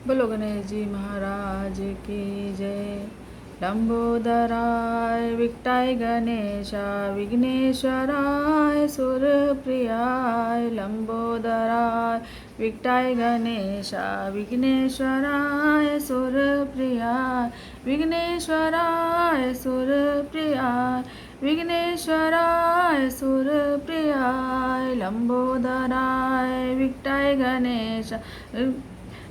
बोलो गणेश जी महाराज की जय। लंबोदराय विकटाय गणेशा विघ्नेश्वराय सुरप्रियाय। लंबोदराय विकटाय गणेशा विघ्नेश्वराय सुरप्रियाय। विघ्नेश्वराय सुरप्रियाय। विघ्नेश्वराय सुरप्रियाय। लंबोदराय विकटाय गणेशा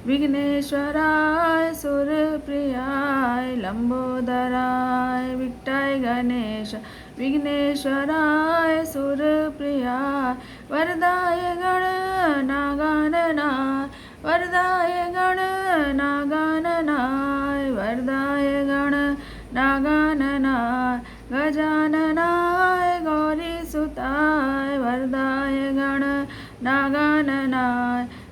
विघ्नेश्वराय सुरप्रियाय। लंबोदराय विकटाय गणेश विघ्नेश्वराय सुरप्रियाय। वरदाय गणनागणनाय वरदाय गणनागणनाय वरदाय गणनागणनाय। गजाननाय गौरीसुताय वरदाय गणनागणनाय।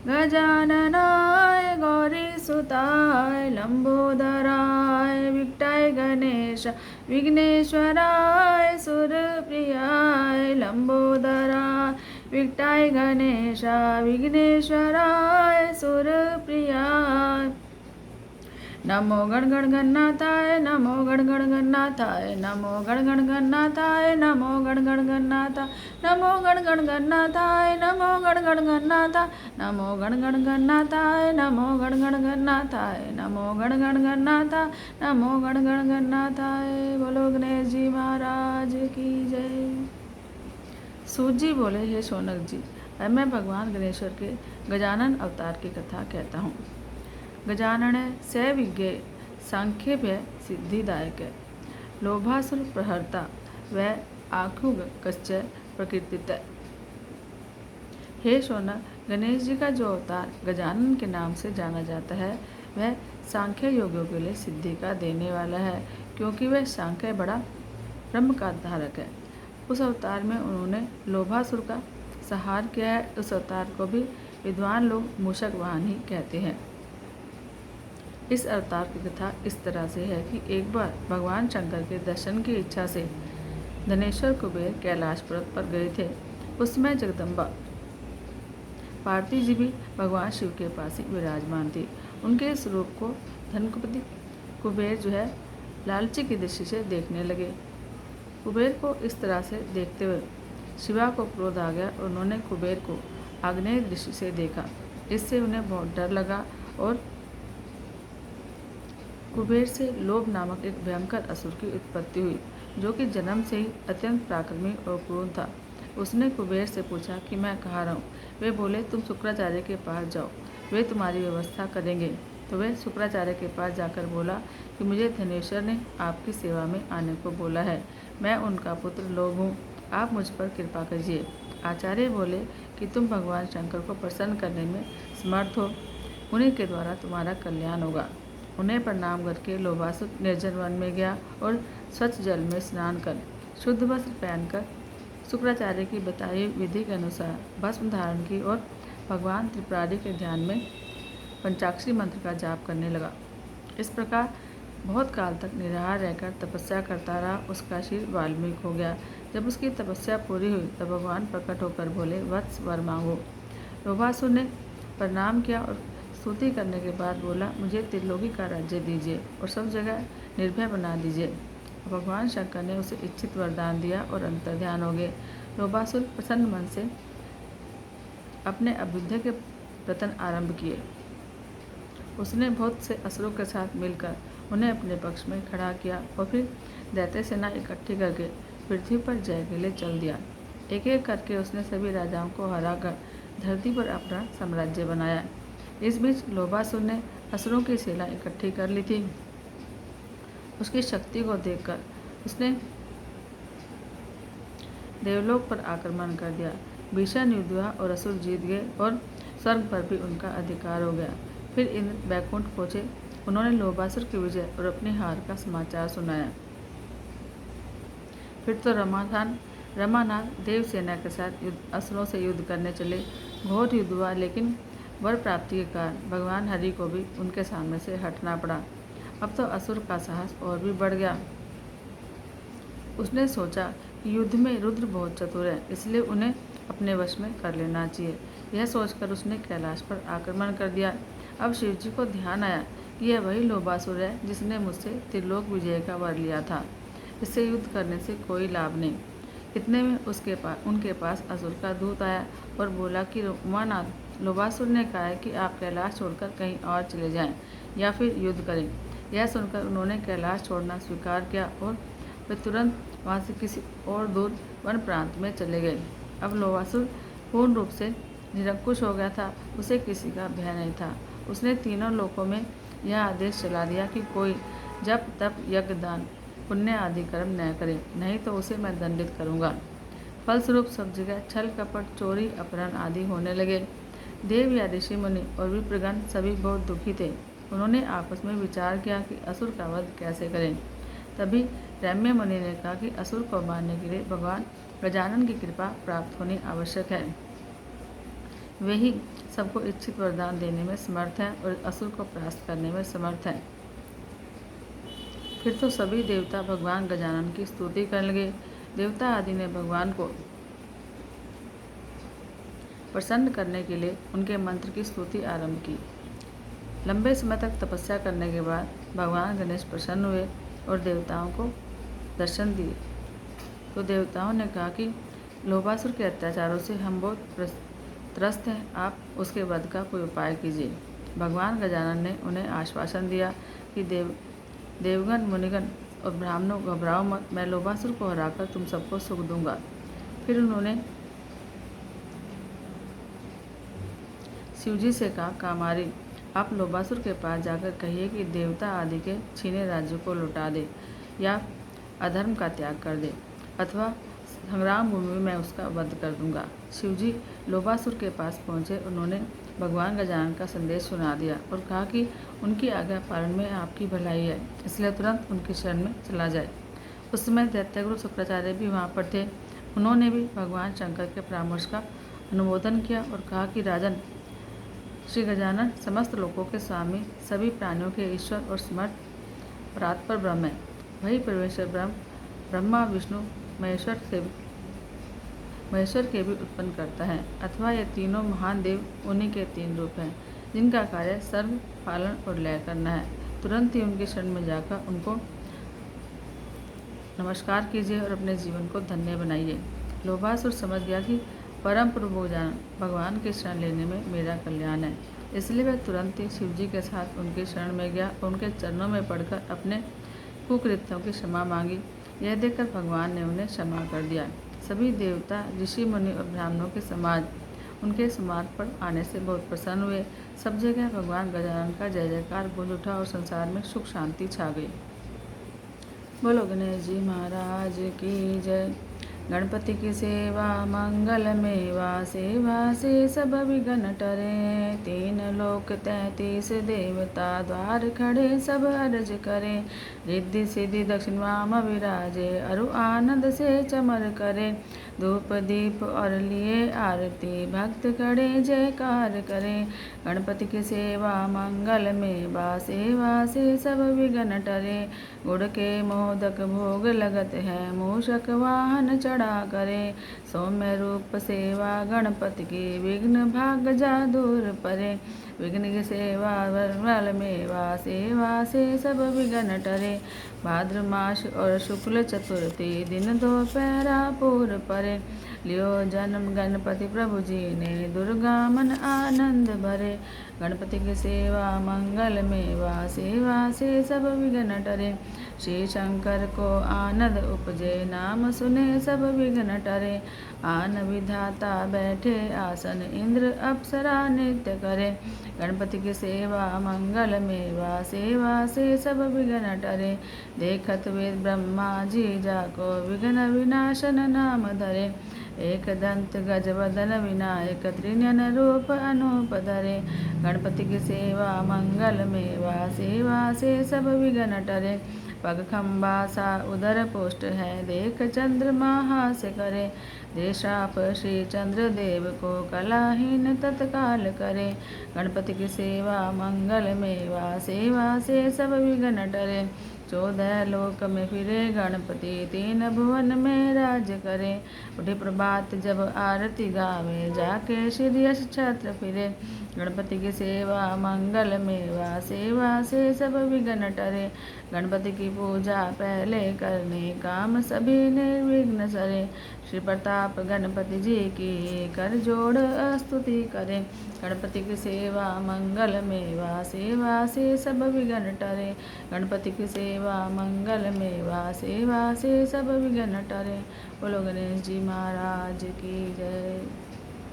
गजाननाय गौरीसुताय। लंबोदराय विकटाय गणेश विघ्नेश्वराय सुरप्रियाय। लंबोदराय विकटाय गणेश विघ्नेश्वराय सुरप्रियाय। नमो गण गण गणनाथाय नमो गण गण गणनाथाय नमो गण गण गणनाथाय नमो गण गण गणनाथाय नमो गण गण गणनाथाय नमो गण गण गणनाथाय नमो गण गण गणनाथाय नमो गण गण गणनाथाय नमो गण गण गणनाथाय नमो गण गण गणनाथाय। बोलो गणेश जी महाराज की जय। सूत जी बोले, हे शौनक जी, अब मैं भगवान गणेश्वर के गजानन अवतार की कथा कहता हूँ। गजानन सविज्ञ सांख्यभय सिद्धिदायक है। लोभासुर प्रहर्ता व आखु कश्चय प्रकृतित। हे शौनक, गणेश जी का जो अवतार गजानन के नाम से जाना जाता है वह सांख्य योगियों के लिए सिद्धि का देने वाला है, क्योंकि वह सांख्य बड़ा ब्रह्म का धारक है। उस अवतार में उन्होंने लोभासुर का संहार किया है। उस अवतार को भी विद्वान लोग मूषक वाहन ही कहते हैं। इस अवतार की कथा इस तरह से है कि एक बार भगवान शंकर के दर्शन की इच्छा से धनेश्वर कुबेर कैलाश पर्वत पर गए थे। उसमें जगदम्बा पार्वती जी भी भगवान शिव के पास ही विराजमान थी। उनके स्वरूप को धनकुपति कुबेर जो है लालची की दृष्टि से देखने लगे। कुबेर को इस तरह से देखते हुए शिवा को क्रोध आ गया और उन्होंने कुबेर को आग्नेय दृष्टि से देखा। इससे उन्हें बहुत डर लगा और कुबेर से लोभ नामक एक भयंकर असुर की उत्पत्ति हुई, जो कि जन्म से ही अत्यंत पराक्रमी और क्रूर था। उसने कुबेर से पूछा कि मैं कहाँ रहूँ। वे बोले, तुम शुक्राचार्य के पास जाओ, वे तुम्हारी व्यवस्था करेंगे। तो वह शुक्राचार्य के पास जाकर बोला कि मुझे धनेश्वर ने आपकी सेवा में आने को बोला है। मैं उनका पुत्र लोभ हूँ, आप मुझ पर कृपा कीजिए। आचार्य बोले कि तुम भगवान शंकर को प्रसन्न करने में समर्थ हो, उन्हीं के द्वारा तुम्हारा कल्याण होगा। उन्हें प्रणाम करके लोभासुर निर्जन वन में गया और स्वच्छ जल में स्नान कर शुद्ध वस्त्र पहनकर शुक्राचार्य की बताई विधि के अनुसार भस्म धारण की और भगवान त्रिपुरारी के ध्यान में पंचाक्षरी मंत्र का जाप करने लगा। इस प्रकार बहुत काल तक निराहार रहकर तपस्या करता रहा। उसका शरीर वाल्मीकि हो गया। जब उसकी तपस्या पूरी हुई तब भगवान प्रकट होकर बोले, वत्स वर मांगो। लोभासुर ने प्रणाम किया और स्तुति करने के बाद बोला, मुझे त्रिलोकी का राज्य दीजिए और सब जगह निर्भय बना दीजिए। भगवान शंकर ने उसे इच्छित वरदान दिया और अंतर्ध्यान हो गए। लोभासुर प्रसन्न मन से अपने अभ्युदय के प्रयत्न आरंभ किए। उसने बहुत से असुरों के साथ मिलकर उन्हें अपने पक्ष में खड़ा किया और फिर दैत्य सेना इकट्ठी करके पृथ्वी पर जय के लिए चल दिया। एक एक करके उसने सभी राजाओं को हराकर धरती पर अपना साम्राज्य बनाया। इस बीच लोभासुर ने असुरों की सेना इकट्ठी कर ली थी। उसकी शक्ति को देखकर उसने देवलोक पर आक्रमण कर दिया। भीषण युद्ध हुआ और असुर जीत गए और स्वर्ग पर भी उनका अधिकार हो गया। फिर इंद्र बैकुंठ पहुंचे। उन्होंने लोभासुर की विजय और अपनी हार का समाचार सुनाया। फिर तो रमानाथ देव सेना के साथ असुरों से युद्ध करने चले। घोर युद्ध हुआ, लेकिन वर प्राप्ति के कारण भगवान हरि को भी उनके सामने से हटना पड़ा। अब तो असुर का साहस और भी बढ़ गया। उसने सोचा कि युद्ध में रुद्र बहुत चतुर है, इसलिए उन्हें अपने वश में कर लेना चाहिए। यह सोचकर उसने कैलाश पर आक्रमण कर दिया। अब शिवजी को ध्यान आया कि यह वही लोबासुर है जिसने मुझसे त्रिलोक विजय का वर लिया था। इससे युद्ध करने से कोई लाभ नहीं। इतने में उनके पास असुर का दूत आया और बोला कि उमानाथ, लोबासुर ने कहा है कि आप कैलाश छोड़कर कहीं और चले जाएं या फिर युद्ध करें। यह सुनकर उन्होंने कैलाश छोड़ना स्वीकार किया और वे तुरंत वहाँ से किसी और दूर वन प्रांत में चले गए। अब लोबासुर पूर्ण रूप से निरंकुश हो गया था। उसे किसी का भय नहीं था। उसने तीनों लोकों में यह आदेश चला दिया कि कोई जप तप यज्ञ दान पुण्य आदि कर्म न करे, नहीं तो उसे मैं दंडित करूँगा। फलस्वरूप सब जगह छल कपट चोरी अपहरण आदि होने लगे। देव या ऋषि मुनि और विप्रगण सभी बहुत दुखी थे। उन्होंने आपस में विचार किया कि असुर का वध कैसे करें। तभी रम्य मुनि ने कहा कि असुर को मारने के लिए भगवान गजानन की कृपा प्राप्त होनी आवश्यक है। वे ही सबको इच्छित वरदान देने में समर्थ हैं और असुर को परास्त करने में समर्थ हैं। फिर तो सभी देवता भगवान गजानन की स्तुति करने लगे। देवता आदि ने भगवान को प्रसन्न करने के लिए उनके मंत्र की स्तुति आरंभ की। लंबे समय तक तपस्या करने के बाद भगवान गणेश प्रसन्न हुए और देवताओं को दर्शन दिए। तो देवताओं ने कहा कि लोबासुर के अत्याचारों से हम बहुत त्रस्त हैं, आप उसके वध का कोई उपाय कीजिए। भगवान गजानन ने उन्हें आश्वासन दिया कि देवगण मुनिगण और ब्राह्मणों, घबराओ मत, मैं लोबासुर को हराकर तुम सबको सुख दूंगा। फिर उन्होंने शिवजी से कहा, कामारी, आप लोबासुर के पास जाकर कहिए कि देवता आदि के छीने राज्यों को लौटा दे या अधर्म का त्याग कर दे, अथवा संग्राम भूमि में मैं उसका वध कर दूंगा। शिवजी लोबासुर के पास पहुँचे। उन्होंने भगवान गजानन का संदेश सुना दिया और कहा कि उनकी आज्ञा पालन में आपकी भलाई है, इसलिए तुरंत उनकी शरण में चला जाए। उस समय दैत्यगुरु शुक्राचार्य भी वहाँ पर थे। उन्होंने भी भगवान शंकर के परामर्श का अनुमोदन किया और कहा कि राजन, श्री गजानन समस्त लोकों के स्वामी, सभी प्राणियों के ईश्वर और समर्थ परात्पर ब्रह्म है। वही परमेश्वर ब्रह्मा विष्णु महेश्वर के भी उत्पन्न करता है, अथवा ये तीनों महान देव उन्हीं के तीन रूप हैं, जिनका कार्य सर्व पालन और लय करना है। तुरंत ही उनके शरण में जाकर उनको नमस्कार कीजिए और अपने जीवन को धन्य बनाइए। लोबासुर समझ गया कि परम प्रभु भगवान की शरण लेने में मेरा कल्याण है, इसलिए वह तुरंत ही शिवजी के साथ उनके शरण में गया और उनके चरणों में पड़कर अपने कुकृत्यों की क्षमा मांगी। यह देखकर भगवान ने उन्हें क्षमा कर दिया। सभी देवता, ऋषि मुनि और ब्राह्मणों के समाज उनके स्मार्ग पर आने से बहुत प्रसन्न हुए। सब जगह भगवान गजानन का जय जयकार गूंज उठा और संसार में सुख शांति छा गई। बोलो गणेश जी महाराज की जय। गणपति की सेवा मंगल मेवा, सेवा से सब विघ्न टरे। तीन लोक 33 देवता, द्वार खड़े सब अर्ज करे। रिद्धि सिद्धि दक्षिण वाम विराजे, अरु आनंद से चमर करे। धूप दीप और लिए आरती, भक्त खड़े जयकार करे। गणपति की सेवा मंगल मेवा, सेवा से सब विघ्न टरे। गुड़ के मोदक भोग लगत है, मूषक वाहन चढ़ा करे। सौम्य रूप सेवा गणपति की, विघ्न भाग जा दूर परे। विघ्न की सेवा मंगल मेवा, सेवा से सब विघ्न टरे। भाद्र मास और शुक्ल चतुर्थी, दिन दोपहरा पूर परे। लियो जन्म गणपति प्रभु जी ने, दुर्गा मन आनंद भरे। गणपति की सेवा मंगल मेवा, सेवा से सब विघ्न टरे। श्री शंकर को आनंद उपजे, नाम सुने सब विघ्न टरे। आन विधाता बैठे आसन, इंद्र अप्सरा नृत्य करे। गणपति की सेवा मंगल मेवा, सेवा से सब विघ्न टरे। देखत वेद ब्रह्मा जी जाको, विघ्न विनाशन नाम धरे। एक दंत गजवदन विनायक, त्रिनयन रूप अनूप धरे। गणपति की सेवा मंगल मेवा, सेवा से सब विघ्न टरे। पग खम्बा सा उदर पुष्ट है, देख चंद्रमा हास्य करे। देशाप श्री चंद्र देव को, कलाहीन तत्काल करे। गणपति की सेवा मंगल मेवा, सेवा से सब विघ्न टरे। 14 लोक में फिरे गणपति, 3 भुवन में राज करे। उठे प्रभात जब आरती गावे, जाके श्री यश छत्र फिरे। गणपति की सेवा मंगल मेवा, सेवा से सब विघ्न टरे। गणपति की पूजा पहले करने, काम सभी निर्विघ्न सरे। श्री प्रताप गणपति जी की कर जोड़ स्तुति करें। गणपति की सेवा मंगल मेवा, सेवा से सब विघ्न टरे। गणपति की सेवा मंगल मेवा, सेवा से सब विघ्न टरे। बोलो गणेश जी महाराज की जय।